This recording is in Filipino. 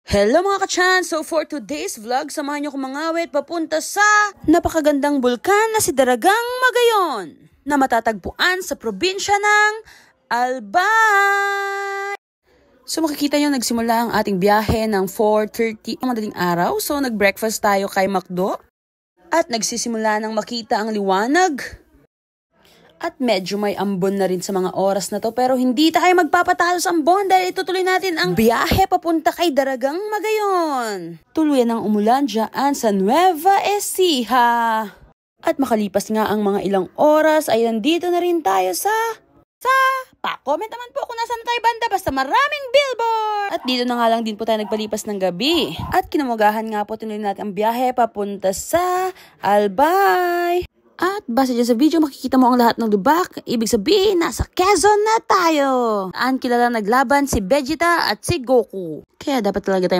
Hello mga ka-chan! So for today's vlog, samahan niyo kong mangawit papunta sa napakagandang bulkan na si Daragang Magayon na matatagpuan sa probinsya ng Albay. So makikita niyo nagsimula ang ating biyahe ng 4:30 ang madaling araw. So nag-breakfast tayo kay McDo at nagsisimula ng makita ang liwanag. At medyo may ambon na rin sa mga oras na to, pero hindi tayo magpapatalo sa ambon dahil itutuloy natin ang biyahe papunta kay Daragang Magayon. Tuluyan ng umulan dyan sa Nueva Ecija. At makalipas nga ang mga ilang oras ay nandito na rin tayo sa pa-comment naman po kung nasaan tayo banda, basta maraming billboard. At dito na nga lang din po tayo nagpalipas ng gabi. At kinamagahan nga po tuloy natin ang biyahe papunta sa Albay. At base dyan sa video, makikita mo ang lahat ng lubak. Ibig sabihin, nasa Quezon na tayo. Saan kilala naglaban si Vegeta at si Goku. Kaya dapat talaga tayo